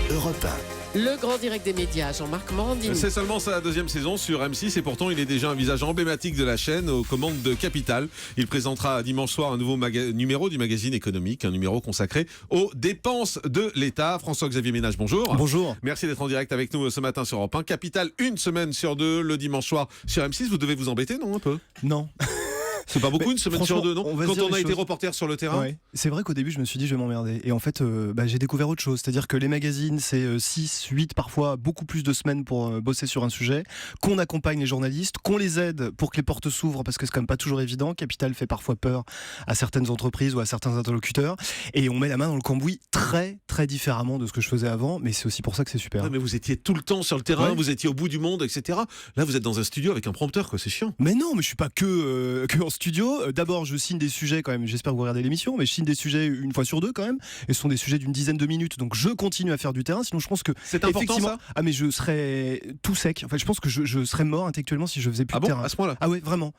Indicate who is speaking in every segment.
Speaker 1: Europe 1.
Speaker 2: Le grand direct des médias, Jean-Marc Morandini.
Speaker 3: C'est seulement sa deuxième saison sur M6 et pourtant il est déjà un visage emblématique de la chaîne aux commandes de Capital. Il présentera dimanche soir un nouveau numéro du magazine économique, un numéro consacré aux dépenses de l'État. François-Xavier Ménage, bonjour.
Speaker 4: Bonjour.
Speaker 3: Merci d'être en direct avec nous ce matin sur Europe 1. Capital, une semaine sur deux, le dimanche soir sur M6. Vous devez vous embêter, non, un peu?
Speaker 4: Non.
Speaker 3: C'est pas beaucoup, une semaine sur deux, non? Quand on a été
Speaker 4: choses.
Speaker 3: reporter sur le terrain.
Speaker 4: Ouais. C'est vrai qu'au début, je me suis dit, je vais m'emmerder. Et en fait, j'ai découvert autre chose. C'est-à-dire que les magazines, c'est 6, 8, parfois beaucoup plus de semaines pour bosser sur un sujet, qu'on accompagne les journalistes, qu'on les aide pour que les portes s'ouvrent, parce que c'est quand même pas toujours évident. Capital fait parfois peur à certaines entreprises ou à certains interlocuteurs. Et on met la main dans le cambouis très, très différemment de ce que je faisais avant. Mais c'est aussi pour ça que c'est super.
Speaker 3: Ouais, mais vous étiez tout le temps sur le terrain,
Speaker 4: Ouais.
Speaker 3: vous étiez au bout du monde, etc. Là, vous êtes dans un studio avec un prompteur, quoi. C'est chiant.
Speaker 4: Mais non, mais je suis pas que en studio. D'abord, je signe des sujets quand même. J'espère que vous regardez l'émission, mais je signe des sujets une fois sur deux quand même. Et ce sont des sujets d'une dizaine de minutes. Donc je continue à faire du terrain. Sinon, je pense que
Speaker 3: C'est important,
Speaker 4: effectivement,
Speaker 3: ça?
Speaker 4: ah mais je serais tout sec. En fait, je pense que je serais mort intellectuellement si je faisais plus
Speaker 3: Ah
Speaker 4: de
Speaker 3: bon,
Speaker 4: terrain.
Speaker 3: à ce point-là?
Speaker 4: Ah ouais, vraiment.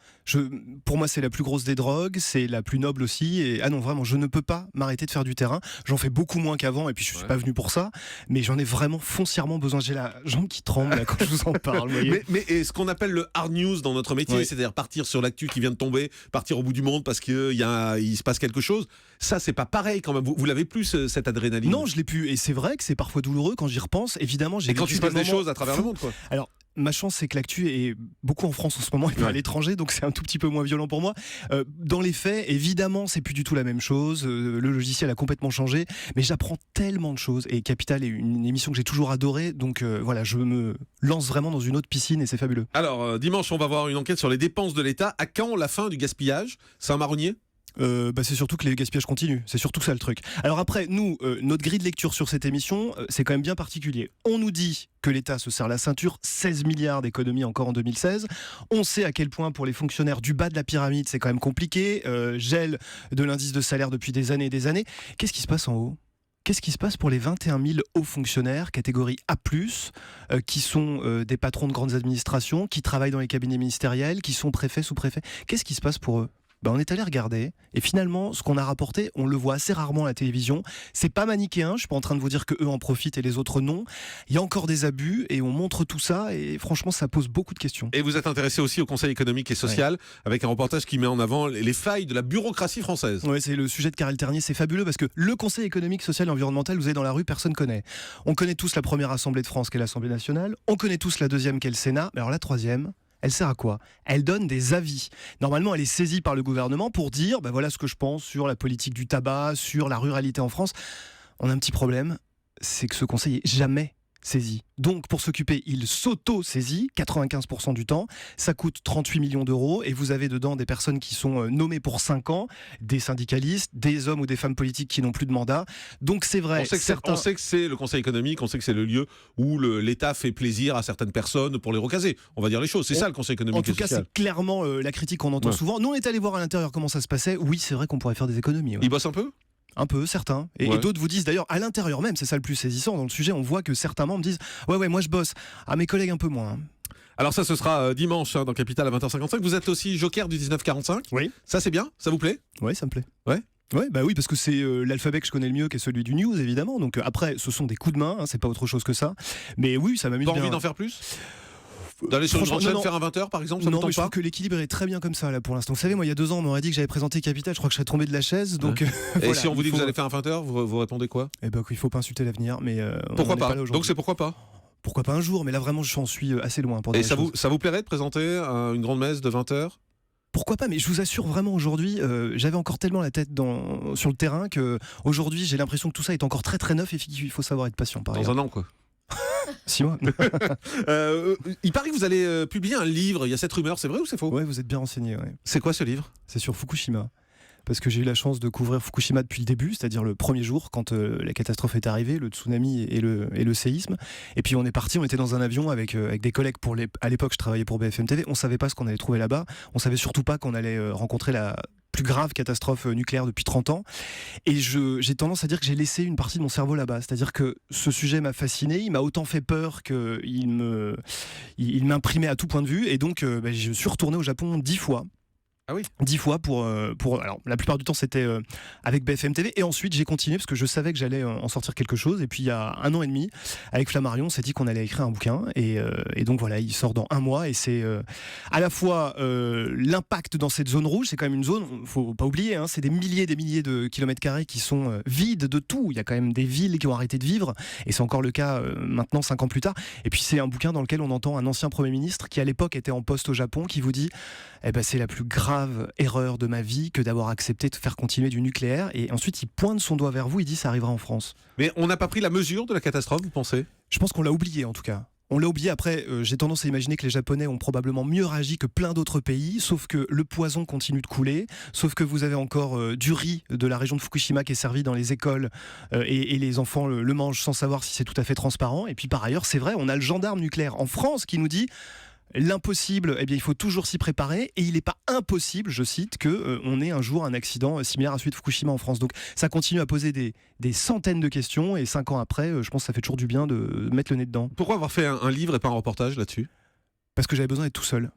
Speaker 4: Pour moi, c'est la plus grosse des drogues, c'est la plus noble aussi. Et ah non, vraiment, je ne peux pas m'arrêter de faire du terrain. J'en fais beaucoup moins qu'avant. Et puis je suis pas venu pour ça, mais j'en ai vraiment foncièrement besoin. J'ai la jambe qui tremble là, quand je vous en parle. Vous voyez.
Speaker 3: Mais et ce qu'on appelle le hard news dans notre métier,
Speaker 4: Ouais.
Speaker 3: c'est-à-dire partir sur l'actu qui vient de tomber, partir au bout du monde parce qu'il se passe quelque chose, ça c'est pas pareil quand même. Vous l'avez plus cette adrénaline?
Speaker 4: Non, je l'ai pu. Et c'est vrai que c'est parfois douloureux quand j'y repense. Évidemment, j'ai
Speaker 3: Et quand
Speaker 4: vécu
Speaker 3: il se passe des
Speaker 4: moments
Speaker 3: choses à travers le
Speaker 4: fous.
Speaker 3: monde, quoi.
Speaker 4: Alors, ma chance, c'est que l'actu est beaucoup en France en ce moment et pas à
Speaker 3: Ouais.
Speaker 4: l'étranger, donc c'est un tout petit peu moins violent pour moi. Dans les faits, évidemment, c'est plus du tout la même chose. Le logiciel a complètement changé, mais j'apprends tellement de choses. Et Capital est une émission que j'ai toujours adorée, donc voilà, je me lance vraiment dans une autre piscine et c'est fabuleux.
Speaker 3: Alors, dimanche, on va voir une enquête sur les dépenses de l'État. À quand la fin du gaspillage? C'est un marronnier?
Speaker 4: C'est surtout que les gaspillages continuent, c'est surtout ça le truc. Alors après, nous, notre grille de lecture sur cette émission, c'est quand même bien particulier. On nous dit que l'État se serre la ceinture, 16 milliards d'économies encore en 2016. On sait à quel point pour les fonctionnaires du bas de la pyramide, c'est quand même compliqué. Gel de l'indice de salaire depuis des années et des années. Qu'est-ce qui se passe en haut ? Qu'est-ce qui se passe pour les 21 000 hauts fonctionnaires, catégorie A+, qui sont des patrons de grandes administrations, qui travaillent dans les cabinets ministériels, qui sont préfets, sous-préfets ? Qu'est-ce qui se passe pour eux ? On est allé regarder et finalement ce qu'on a rapporté, on le voit assez rarement à la télévision. C'est pas manichéen, je suis pas en train de vous dire que eux en profitent et les autres non. Il y a encore des abus et on montre tout ça et franchement ça pose beaucoup de questions.
Speaker 3: Et vous êtes intéressé aussi au Conseil économique et social, avec un reportage qui met en avant les failles de la bureaucratie française.
Speaker 4: Ouais, c'est le sujet de Karel Ternier, c'est fabuleux parce que le Conseil économique, social et environnemental, vous allez dans la rue, personne connaît. On connaît tous la première assemblée de France qui est l'Assemblée nationale, on connaît tous la deuxième qui est le Sénat, mais alors la troisième, elle sert à quoi ? Elle donne des avis. Normalement, elle est saisie par le gouvernement pour dire voilà ce que je pense sur la politique du tabac, sur la ruralité en France. On a un petit problème, c'est que ce conseil est jamais saisi. Donc, pour s'occuper, il s'auto-saisit 95% du temps. Ça coûte 38 millions d'euros et vous avez dedans des personnes qui sont nommées pour 5 ans, des syndicalistes, des hommes ou des femmes politiques qui n'ont plus de mandat. Donc, c'est vrai.
Speaker 3: On sait que c'est le Conseil économique, on sait que c'est le lieu où l'État fait plaisir à certaines personnes pour les recaser. On va dire les choses. C'est ça le Conseil économique et social.
Speaker 4: En tout cas, c'est clairement la critique qu'on entend souvent. Nous, on est allé voir à l'intérieur comment ça se passait. Oui, c'est vrai qu'on pourrait faire des économies. Ouais.
Speaker 3: Ils bossent un peu ?
Speaker 4: Un peu, certains. Et d'autres vous disent d'ailleurs, à l'intérieur même, c'est ça le plus saisissant. Dans le sujet, on voit que certains membres disent ouais, moi je bosse. Ah, mes collègues un peu moins.
Speaker 3: Alors ça, ce sera dimanche dans Capital à 20h55. Vous êtes aussi joker du 1945 ?
Speaker 4: Oui.
Speaker 3: Ça, c'est bien ? Ça vous plaît ?
Speaker 4: Oui, ça me plaît.
Speaker 3: Ouais.
Speaker 4: Ouais, bah oui, parce que c'est l'alphabet que je connais le mieux, qui est celui du news, évidemment. Donc après, ce sont des coups de main, c'est pas autre chose que ça. Mais oui, ça m'amuse bien.
Speaker 3: Pas envie d'en faire plus ? D'aller sur une grande chaîne faire un 20h par exemple, ça
Speaker 4: non,
Speaker 3: ne tente
Speaker 4: mais je
Speaker 3: pas?
Speaker 4: trouve que l'équilibre est très bien comme ça là pour l'instant. Vous savez, moi il y a 2 ans on m'aurait dit que j'avais présenté Capital, je crois que je serais tombé de la chaise. Donc,
Speaker 3: Et
Speaker 4: voilà,
Speaker 3: si on vous dit que vous allez faire un 20h, vous répondez quoi?
Speaker 4: Eh ben qu'il faut pas insulter l'avenir, mais
Speaker 3: pourquoi
Speaker 4: pas
Speaker 3: pas? Donc c'est pourquoi pas?
Speaker 4: Pourquoi pas un jour, mais là vraiment j'en suis assez loin pour dire.
Speaker 3: Et
Speaker 4: les
Speaker 3: ça
Speaker 4: choses.
Speaker 3: vous plairait de présenter une grande messe de 20h?
Speaker 4: Pourquoi pas, mais je vous assure vraiment aujourd'hui, j'avais encore tellement la tête sur le terrain que aujourd'hui j'ai l'impression que tout ça est encore très très neuf et qu'il faut savoir être patient.
Speaker 3: Dans un an quoi.
Speaker 4: 6 mois.
Speaker 3: Il paraît que vous allez publier un livre, il y a cette rumeur, c'est vrai ou c'est faux?
Speaker 4: Ouais, vous êtes bien renseigné. Ouais.
Speaker 3: C'est quoi ce livre?
Speaker 4: C'est sur Fukushima. Parce que j'ai eu la chance de couvrir Fukushima depuis le début, c'est-à-dire le premier jour quand la catastrophe est arrivée, le tsunami et le séisme. Et puis on est parti, on était dans un avion avec des collègues à l'époque je travaillais pour BFM TV, on savait pas ce qu'on allait trouver là-bas, on savait surtout pas qu'on allait rencontrer la plus grave catastrophe nucléaire depuis 30 ans. Et j'ai tendance à dire que j'ai laissé une partie de mon cerveau là-bas. C'est-à-dire que ce sujet m'a fasciné, il m'a autant fait peur qu'il m'imprimait à tout point de vue. Et donc je suis retourné au Japon 10 fois.
Speaker 3: Ah oui.
Speaker 4: 10 fois pour alors la plupart du temps c'était avec BFM TV, et ensuite j'ai continué parce que je savais que j'allais en sortir quelque chose, et puis il y a 1 an et demi avec Flammarion on s'est dit qu'on allait écrire un bouquin, et donc voilà, il sort dans 1 mois, et c'est à la fois l'impact dans cette zone rouge. C'est quand même une zone, faut pas oublier, hein, c'est des milliers de kilomètres carrés qui sont vides de tout. Il y a quand même des villes qui ont arrêté de vivre, et c'est encore le cas maintenant 5 ans plus tard. Et puis c'est un bouquin dans lequel on entend un ancien Premier ministre qui à l'époque était en poste au Japon, qui vous dit c'est la plus grave erreur de ma vie que d'avoir accepté de faire continuer du nucléaire. Et ensuite il pointe son doigt vers vous, il dit ça arrivera en France.
Speaker 3: Mais on n'a pas pris la mesure de la catastrophe, vous pensez ?
Speaker 4: Je pense qu'on l'a oublié en tout cas. On l'a oublié. Après, j'ai tendance à imaginer que les Japonais ont probablement mieux réagi que plein d'autres pays, sauf que le poison continue de couler, sauf que vous avez encore du riz de la région de Fukushima qui est servi dans les écoles, et les enfants le mangent sans savoir si c'est tout à fait transparent. Et puis par ailleurs, c'est vrai, on a le gendarme nucléaire en France qui nous dit l'impossible, il faut toujours s'y préparer, et il n'est pas impossible, je cite, qu'on ait un jour un accident similaire à celui de Fukushima en France. Donc ça continue à poser des centaines de questions, et 5 ans après, je pense que ça fait toujours du bien de mettre le nez dedans.
Speaker 3: Pourquoi avoir fait un livre et pas un reportage là-dessus ?
Speaker 4: Parce que j'avais besoin d'être tout seul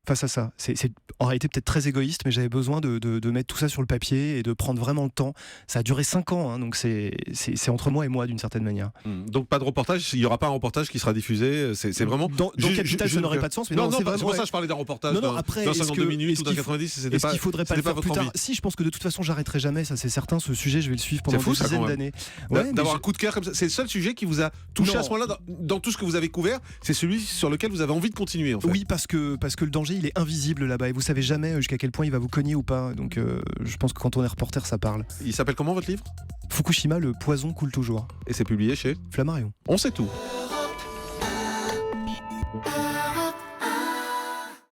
Speaker 4: face à ça. C'est en réalité peut-être très égoïste, mais j'avais besoin de mettre tout ça sur le papier et de prendre vraiment le temps. Ça a duré 5 ans, hein, donc c'est entre moi et moi d'une certaine manière.
Speaker 3: Donc pas de reportage, il n'y aura pas un reportage qui sera diffusé, c'est vraiment...
Speaker 4: Dans Capital, ça n'aurait pas de sens. Mais non,
Speaker 3: c'est pour ça que je parlais d'un reportage
Speaker 4: après,
Speaker 3: d'un 52 minutes ou d'un 90, c'était pas...
Speaker 4: Est-ce qu'il faudrait pas le faire plus tard ? Si, je pense que de toute façon, j'arrêterai jamais, ça c'est certain. Ce sujet, je vais le suivre pendant des dizaines d'années.
Speaker 3: D'avoir un coup de cœur comme ça, c'est le seul sujet qui vous a touché à ce moment-là dans tout ce que vous avez couvert, c'est celui sur lequel vous avez envie de continuer en fait.
Speaker 4: Oui, parce que le danger, il est invisible là-bas, et vous savez jamais jusqu'à quel point il va vous cogner ou pas. Donc je pense que quand on est reporter, ça parle.
Speaker 3: Il s'appelle comment votre livre ?
Speaker 4: Fukushima, le poison coule toujours.
Speaker 3: Et c'est publié chez
Speaker 4: Flammarion.
Speaker 3: On sait tout.